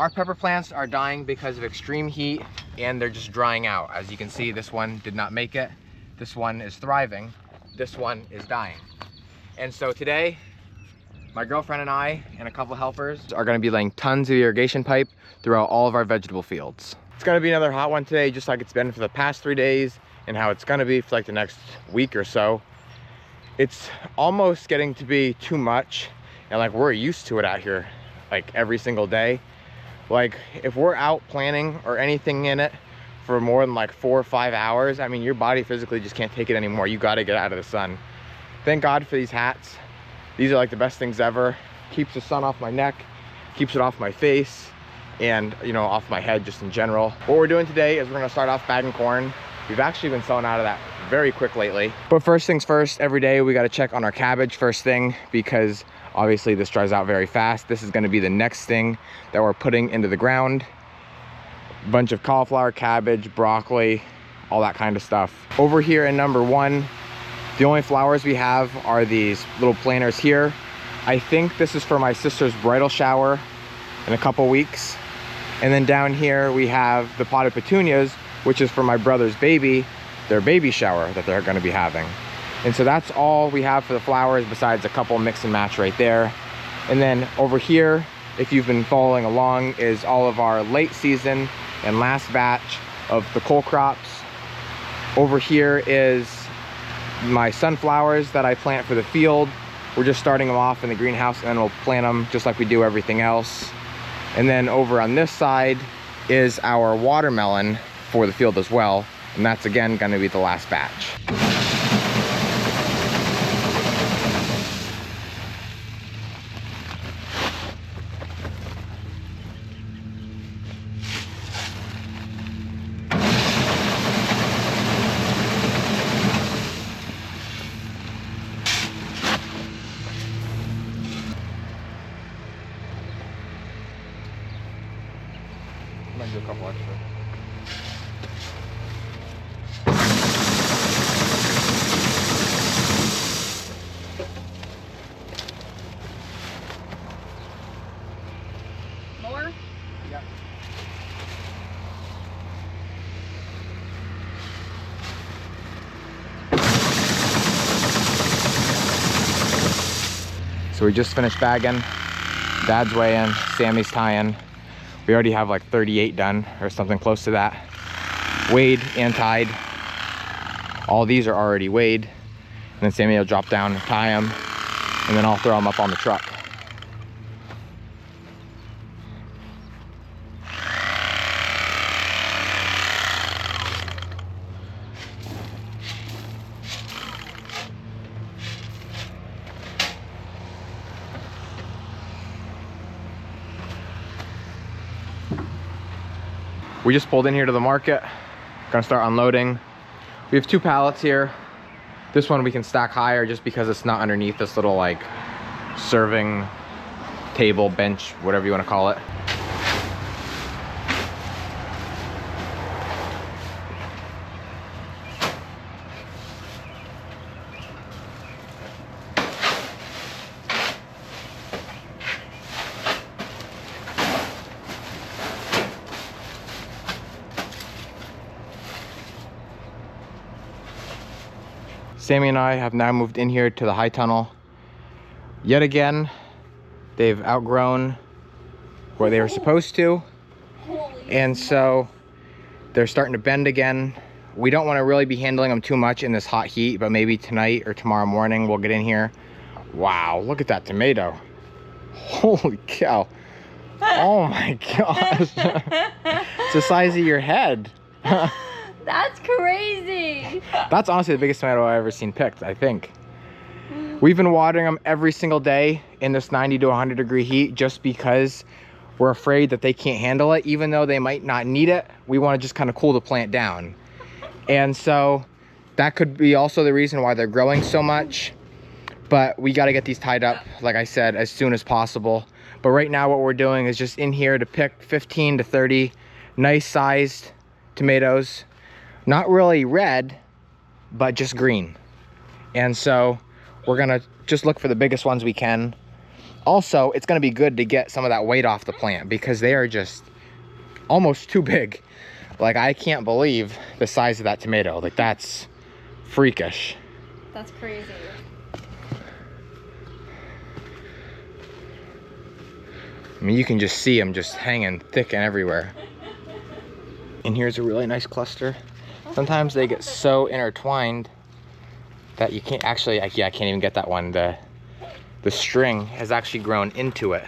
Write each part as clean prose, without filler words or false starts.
Our pepper plants are dying because of extreme heat and they're just drying out. As you can see, this one did not make it. This one is thriving. This one is dying. And so today, my girlfriend and I and a couple helpers are gonna be laying tons of irrigation pipe throughout all of our vegetable fields. It's gonna be another hot one today, just like it's been for the past 3 days and how it's gonna be for like the next week or so. It's almost getting to be too much, and like we're used to it out here like every single day. Like if we're out planting or anything in it for more than like 4 or 5 hours, I mean, your body physically just can't take it anymore. You got to get out of the sun. Thank God for these hats. These are like the best things ever. Keeps the sun off my neck, keeps it off my face, and you know, off my head just in general. What we're doing today is we're gonna start off bagging corn. We've actually been selling out of that very quick lately. But first things first, every day we got to check on our cabbage first thing, because obviously this dries out very fast. This is going to be the next thing that we're putting into the ground. A bunch of cauliflower, cabbage, broccoli, all that kind of stuff. Over here in number 1, the only flowers we have are these little planters here. I think this is for my sister's bridal shower in a couple weeks. And then down here we have the potted petunias, which is for my brother's baby, their baby shower that they're going to be having. And so that's all we have for the flowers, besides a couple mix and match right there. And then over here, if you've been following along, is all of our late season and last batch of the cole crops. Over here is my sunflowers that I plant for the field. We're just starting them off in the greenhouse, and then we'll plant them just like we do everything else. And then over on this side is our watermelon for the field as well. And that's again going to be the last batch. Might do a couple extra. More? Yeah. So we just finished bagging. Dad's weighing, Sammy's tying. We already have like 38 done or something close to that. Weighed and tied. All these are already weighed. And then Sammy will drop down and tie them, and then I'll throw them up on the truck. We just pulled in here to the market. Gonna start unloading. We have 2 pallets here. This one we can stack higher just because it's not underneath this little like serving table, bench, whatever you want to call it. Sammy and I have now moved in here to the high tunnel. Yet again, they've outgrown where they were supposed to. And so they're starting to bend again. We don't want to really be handling them too much in this hot heat, but maybe tonight or tomorrow morning we'll get in here. Wow, look at that tomato. Holy cow. Oh my gosh. It's the size of your head. That's crazy. That's honestly the biggest tomato I've ever seen picked, I think. We've been watering them every single day in this 90 to 100 degree heat just because we're afraid that they can't handle it. Even though they might not need it, we want to just kind of cool the plant down. And so that could be also the reason why they're growing so much. But we got to get these tied up, like I said, as soon as possible. But right now what we're doing is just in here to pick 15 to 30 nice sized tomatoes. Not really red, but just green. And so we're gonna just look for the biggest ones we can. Also, it's gonna be good to get some of that weight off the plant because they are just almost too big. Like, I can't believe the size of that tomato. Like, that's freakish. That's crazy. I mean, you can just see them just hanging thick and everywhere. And here's a really nice cluster. Sometimes they get so intertwined that you can't actually, yeah, I can't even get that one. The string has actually grown into it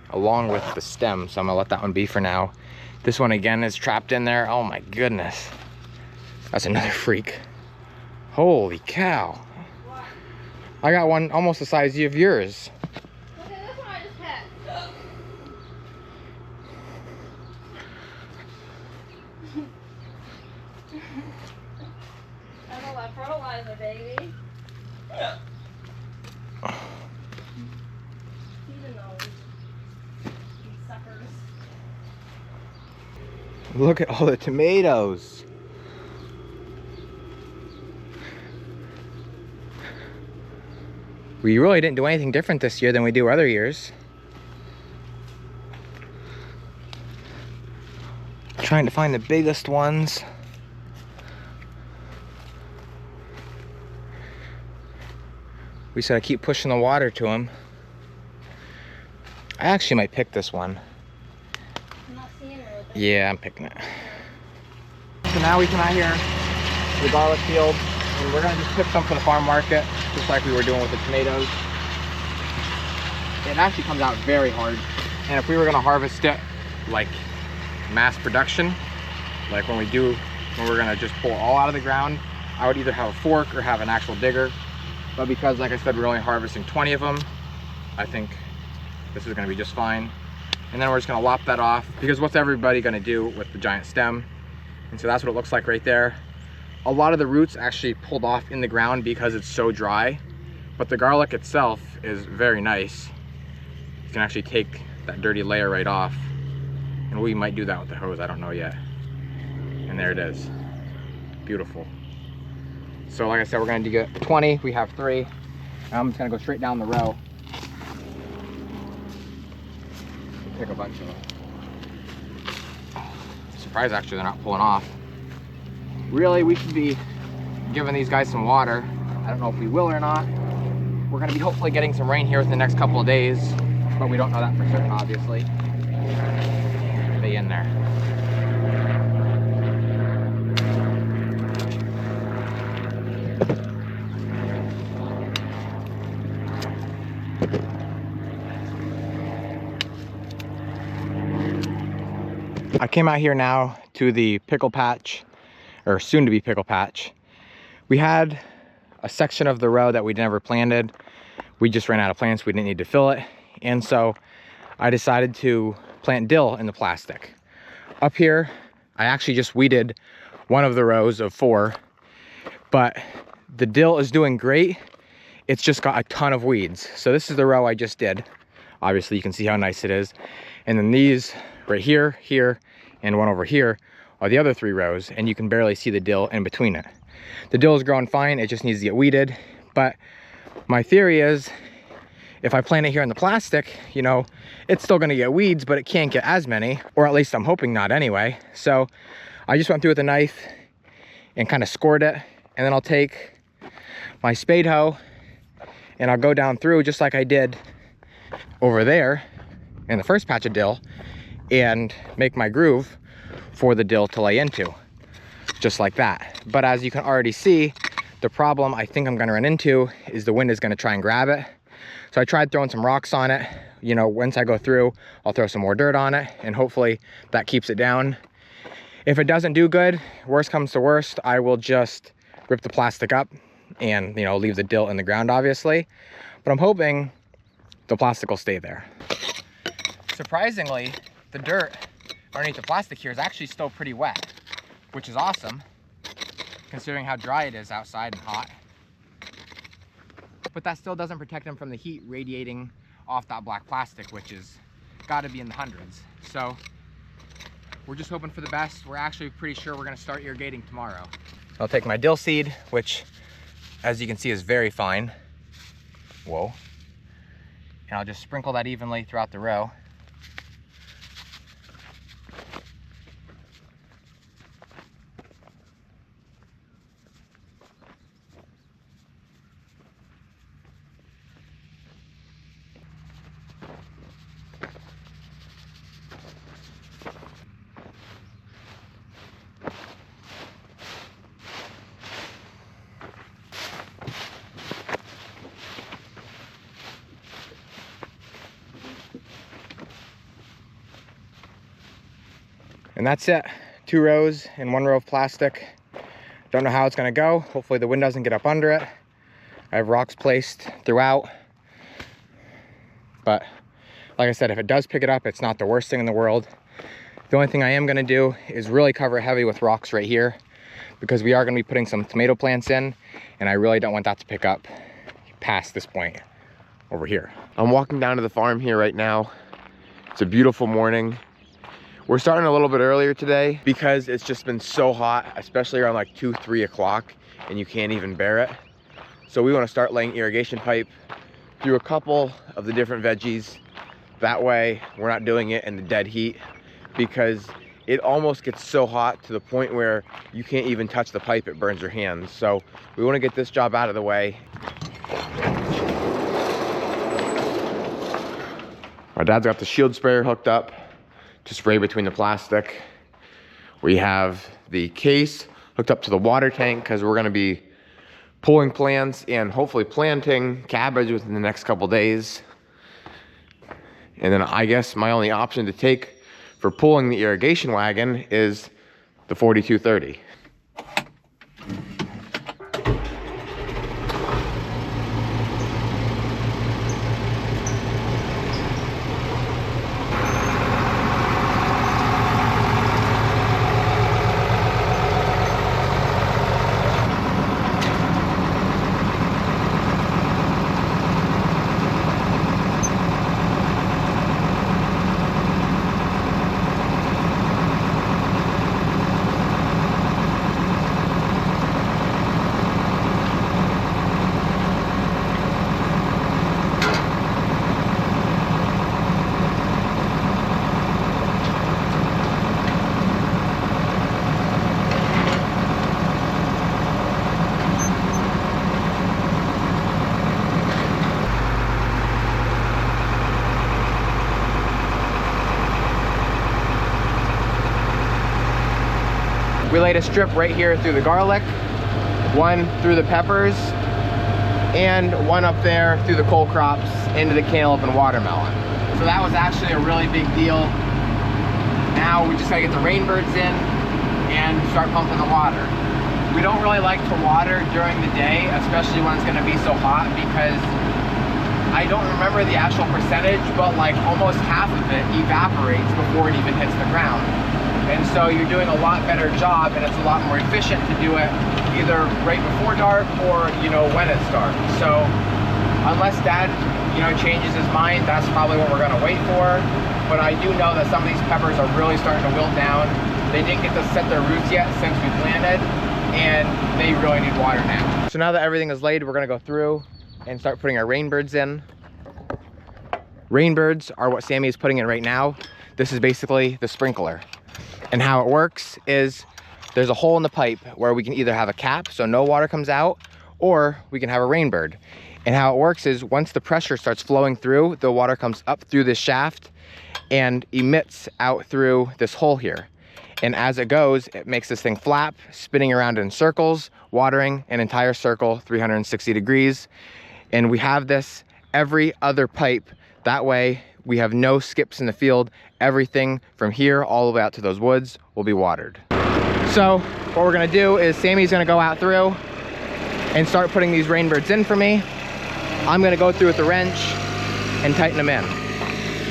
along with the stem. So I'm gonna let that one be for now. This one again is trapped in there. Oh my goodness. That's another freak. Holy cow. I got one almost the size of yours. Look at this one I just had. That's all that fertilizer, baby. Even those suckers. Look at all the tomatoes. We really didn't do anything different this year than we do other years. Trying to find the biggest ones. We said I keep pushing the water to them. I actually might pick this one. I'm not seeing it with it. Yeah, I'm picking it. So now we come out here to the garlic field and we're gonna just pick some for the farm market, just like we were doing with the tomatoes. It actually comes out very hard. And if we were gonna harvest it like mass production, like when we're gonna just pull all out of the ground, I would either have a fork or have an actual digger. But because, like I said, we're only harvesting 20 of them, I think this is gonna be just fine. And then we're just gonna lop that off, because what's everybody gonna do with the giant stem? And so that's what it looks like right there. A lot of the roots actually pulled off in the ground because it's so dry, but the garlic itself is very nice. You can actually take that dirty layer right off. And we might do that with the hose, I don't know yet. And there it is, beautiful. So like I said, we're gonna do 20, we have 3. I'm just gonna go straight down the row. Pick a bunch of them. Surprised actually they're not pulling off. Really, we should be giving these guys some water. I don't know if we will or not. We're gonna be hopefully getting some rain here within the next couple of days, but we don't know that for certain, obviously. Are they in there? I came out here now to the pickle patch, or soon to be pickle patch. We had a section of the row that we never planted. We just ran out of plants, we didn't need to fill it. And so I decided to plant dill in the plastic. Up here, I actually just weeded one of the rows of 4, but the dill is doing great. It's just got a ton of weeds. So this is the row I just did. Obviously you can see how nice it is. And then these right here, here, and one over here are the other 3 rows, and you can barely see the dill in between it. The dill is growing fine, it just needs to get weeded. But my theory is, if I plant it here in the plastic, you know, it's still gonna get weeds, but it can't get as many, or at least I'm hoping not anyway. So I just went through with a knife and kind of scored it, and then I'll take my spade hoe and I'll go down through just like I did over there in the first patch of dill and make my groove for the dill to lay into, just like that. But as you can already see, the problem I think I'm gonna run into is the wind is gonna try and grab it. So I tried throwing some rocks on it. You know, once I go through, I'll throw some more dirt on it and hopefully that keeps it down. If it doesn't do good, worst comes to worst, I will just rip the plastic up and, you know, leave the dill in the ground, obviously. But I'm hoping the plastic will stay there. Surprisingly, the dirt underneath the plastic here is actually still pretty wet, which is awesome, considering how dry it is outside and hot. But that still doesn't protect them from the heat radiating off that black plastic, which is gotta be in the hundreds. So we're just hoping for the best. We're actually pretty sure we're gonna start irrigating tomorrow. I'll take my dill seed, which as you can see is very fine. Whoa. And I'll just sprinkle that evenly throughout the row. And that's it. 2 rows and 1 row of plastic. Don't know how it's gonna go. Hopefully the wind doesn't get up under it. I have rocks placed throughout. But like I said, if it does pick it up, it's not the worst thing in the world. The only thing I am gonna do is really cover it heavy with rocks right here, because we are gonna be putting some tomato plants in, and I really don't want that to pick up past this point over here. I'm walking down to the farm here right now. It's a beautiful morning. We're starting a little bit earlier today because it's just been so hot, especially around like 2, 3 o'clock, and you can't even bear it. So we want to start laying irrigation pipe through a couple of the different veggies. That way we're not doing it in the dead heat, because it almost gets so hot to the point where you can't even touch the pipe, it burns your hands. So we want to get this job out of the way. Our dad's got the shield sprayer hooked up to spray between the plastic. We have the case hooked up to the water tank because we're gonna be pulling plants and hopefully planting cabbage within the next couple days. And then I guess my only option to take for pulling the irrigation wagon is the 4230. We laid a strip right here through the garlic, 1 through the peppers, and 1 up there through the cole crops into the cantaloupe and watermelon. So that was actually a really big deal. Now we just gotta get the rainbirds in and start pumping the water. We don't really like to water during the day, especially when it's gonna be so hot, because I don't remember the actual percentage, but like almost half of it evaporates before it even hits the ground. And so you're doing a lot better job, and it's a lot more efficient to do it either right before dark or, you know, when it's dark. So unless Dad, you know, changes his mind, that's probably what we're gonna wait for. But I do know that some of these peppers are really starting to wilt down. They didn't get to set their roots yet since we planted, and they really need water now. So now that everything is laid, we're gonna go through and start putting our rainbirds in. Rainbirds are what Sammy is putting in right now. This is basically the sprinkler. And how it works is there's a hole in the pipe where we can either have a cap so no water comes out, or we can have a rainbird. And how it works is once the pressure starts flowing through, the water comes up through this shaft and emits out through this hole here. And as it goes, it makes this thing flap, spinning around in circles, watering an entire circle 360 degrees. And we have this every other pipe. That way we have no skips in the field. Everything from here all the way out to those woods will be watered. So what we're gonna do is Sammy's gonna go out through and start putting these rainbirds in for me. I'm gonna go through with the wrench and tighten them in,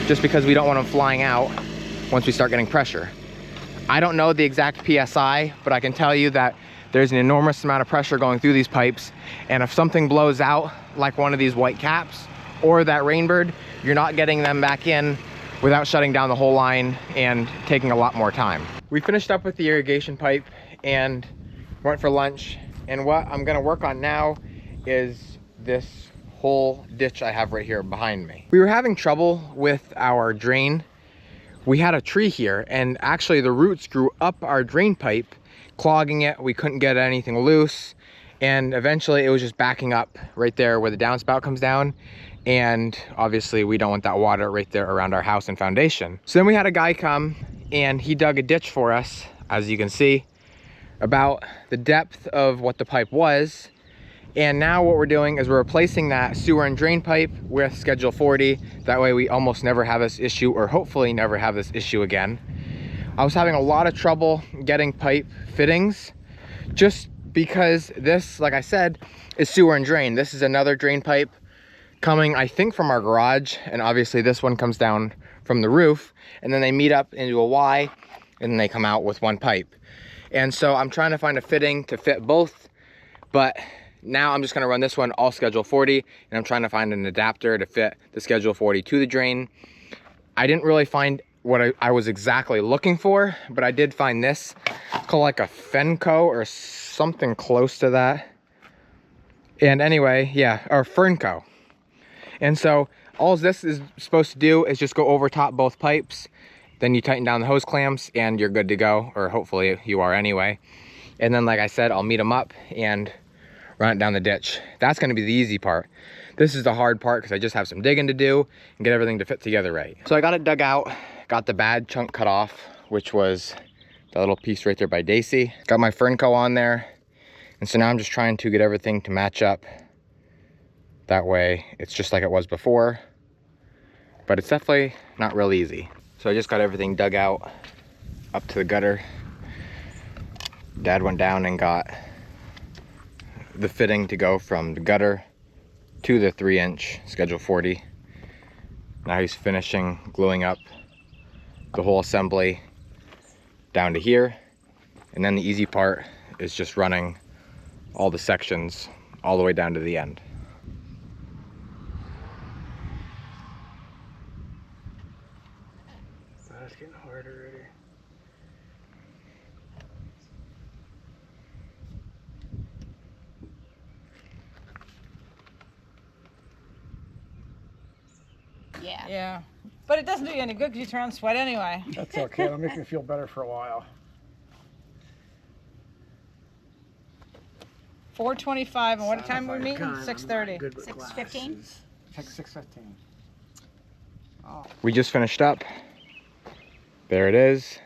just because we don't want them flying out once we start getting pressure. I don't know the exact PSI, but I can tell you that there's an enormous amount of pressure going through these pipes. And if something blows out, like one of these white caps or that rainbird, you're not getting them back in without shutting down the whole line and taking a lot more time. We finished up with the irrigation pipe and went for lunch. And what I'm gonna work on now is this whole ditch I have right here behind me. We were having trouble with our drain. We had a tree here, and actually the roots grew up our drain pipe, clogging it. We couldn't get anything loose, and eventually it was just backing up right there where the downspout comes down. And obviously we don't want that water right there around our house and foundation. So then we had a guy come and he dug a ditch for us, as you can see, about the depth of what the pipe was. And now what we're doing is we're replacing that sewer and drain pipe with Schedule 40. That way we almost never have this issue, or hopefully never have this issue again. I was having a lot of trouble getting pipe fittings just because this, like I said, is sewer and drain. This is another drain pipe coming, I think, from our garage, and obviously this one comes down from the roof, and then they meet up into a Y, and then they come out with one pipe. And so I'm trying to find a fitting to fit both, but now I'm just gonna run this one all Schedule 40, and I'm trying to find an adapter to fit the Schedule 40 to the drain. I didn't really find what I was exactly looking for, but I did find this called like a Fenco or something close to that. And anyway, yeah, or Fernco. And so all this is supposed to do is just go over top both pipes. Then you tighten down the hose clamps and you're good to go, or hopefully you are anyway. And then, like I said, I'll meet them up and run it down the ditch. That's gonna be the easy part. This is the hard part because I just have some digging to do and get everything to fit together right. So I got it dug out, got the bad chunk cut off, which was the little piece right there by Daisy. Got my Fernco on there. And so now I'm just trying to get everything to match up. That way it's just like it was before, but it's definitely not real easy. So I just got everything dug out up to the gutter. Dad went down and got the fitting to go from the gutter to the 3-inch Schedule 40. Now he's finishing gluing up the whole assembly down to here. And then the easy part is just running all the sections all the way down to the end. It's getting harder already. Yeah, but it doesn't do you any good because you turn on sweat anyway. That's okay. It'll make me feel better for a while. 4:25, and what time are we meeting? 6:30. 6:15? 6:15. Oh. We just finished up. There it is.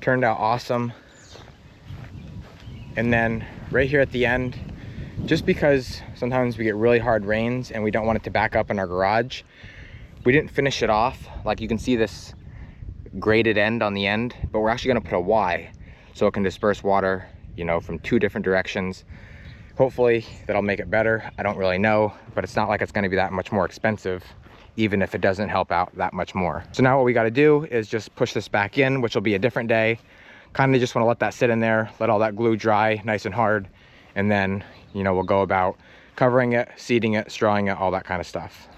Turned out awesome. And then right here at the end, just because sometimes we get really hard rains and we don't want it to back up in our garage, we didn't finish it off. Like you can see this graded end on the end, but we're actually gonna put a Y so it can disperse water, you know, from 2 different directions. Hopefully that'll make it better. I don't really know, but it's not like it's gonna be that much more expensive, even if it doesn't help out that much more. So now what we gotta do is just push this back in, which will be a different day. Kind of just wanna let that sit in there, let all that glue dry nice and hard, and then, you know, we'll go about covering it, seeding it, strawing it, all that kind of stuff.